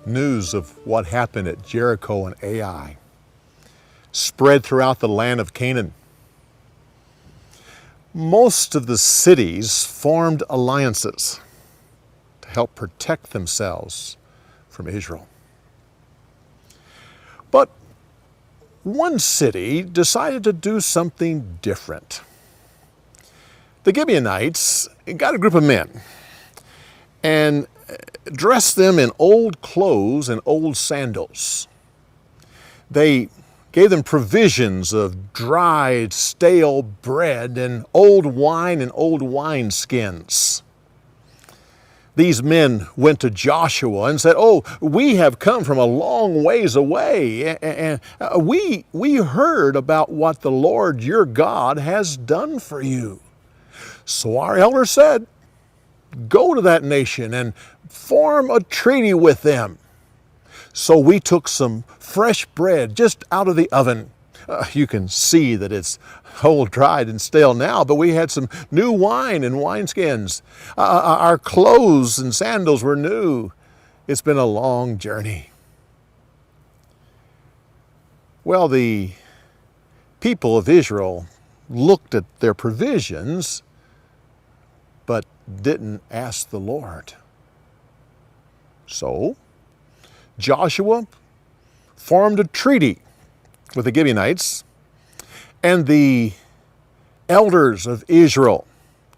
news of what happened at Jericho and Ai spread throughout the land of Canaan. Most of the cities formed alliances to help protect themselves from Israel. But one city decided to do something different. The Gibeonites got a group of men and dressed them in old clothes and old sandals. They gave them provisions of dried, stale bread and old wine and old wineskins. These men went to Joshua and said, "Oh, we have come from a long ways away, and we heard about what the Lord your God has done for you." So our elder said, "Go to that nation and form a treaty with them." So we took some fresh bread just out of the oven. You can see that it's old, dried, and stale now, but we had some new wine and wineskins. Our clothes and sandals were new. It's been a long journey. Well, the people of Israel looked at their provisions, but didn't ask the Lord. So Joshua formed a treaty with the Gibeonites, and the elders of Israel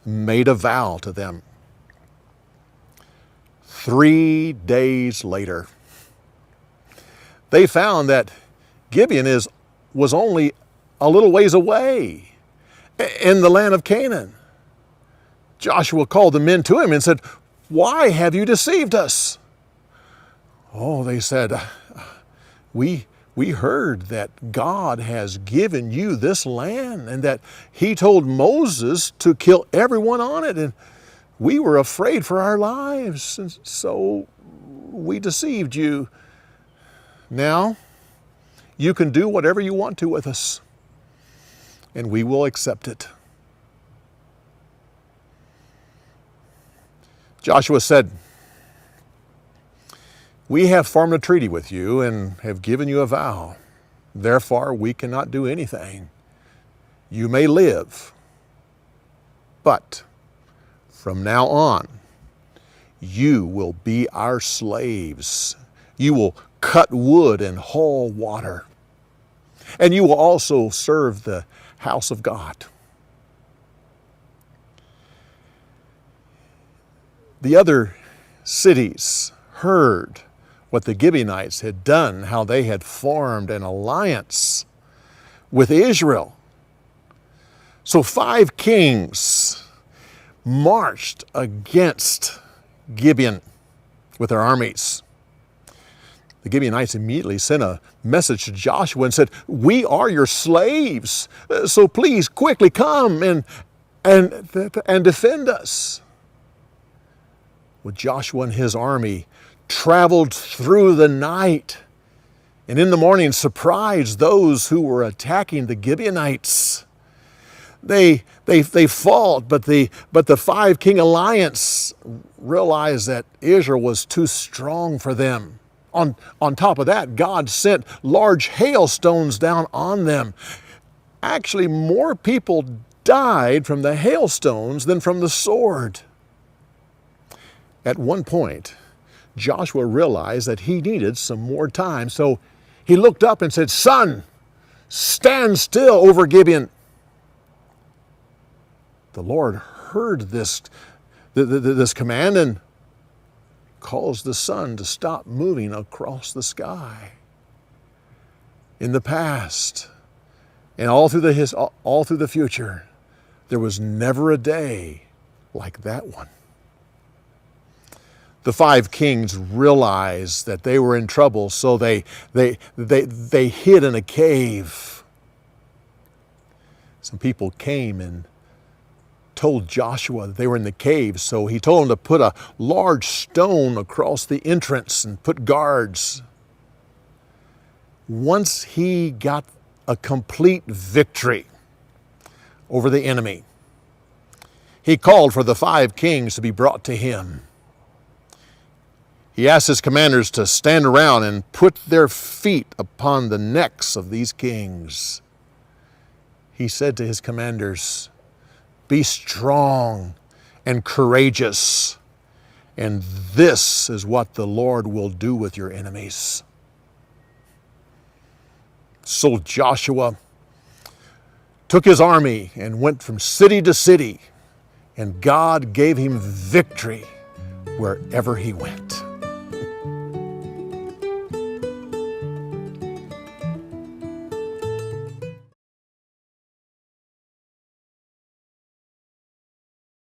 made a vow to them. 3 days later, they found that Gibeon was only a little ways away in the land of Canaan. Joshua called the men to him and said, "Why have you deceived us?" Oh, they said, we heard that God has given you this land and that He told Moses to kill everyone on it, and we were afraid for our lives, and so we deceived you. Now you can do whatever you want to with us, and we will accept it. Joshua said, "We have formed a treaty with you and have given you a vow. Therefore, we cannot do anything. You may live, but from now on, you will be our slaves. You will cut wood and haul water, and you will also serve the house of God." The other cities heard what the Gibeonites had done, how they had formed an alliance with Israel. So 5 kings marched against Gibeon with their armies. The Gibeonites immediately sent a message to Joshua and said, "We are your slaves, so please quickly come and defend us." Well, Joshua and his army traveled through the night, and in the morning surprised those who were attacking the Gibeonites. They fought, but the 5-king alliance realized that Israel was too strong for them. On top of that, God sent large hailstones down on them. Actually, more people died from the hailstones than from the sword. At one point, Joshua realized that he needed some more time, so he looked up and said, "Sun, stand still over Gibeon." The Lord heard this command and caused the sun to stop moving across the sky. In the past and all through the future, there was never a day like that one. The 5 kings realized that they were in trouble, so they hid in a cave. Some people came and told Joshua that they were in the cave, so he told them to put a large stone across the entrance and put guards. Once he got a complete victory over the enemy, he called for the 5 kings to be brought to him. He asked his commanders to stand around and put their feet upon the necks of these kings. He said to his commanders, "Be strong and courageous, and this is what the Lord will do with your enemies." So Joshua took his army and went from city to city, and God gave him victory wherever he went.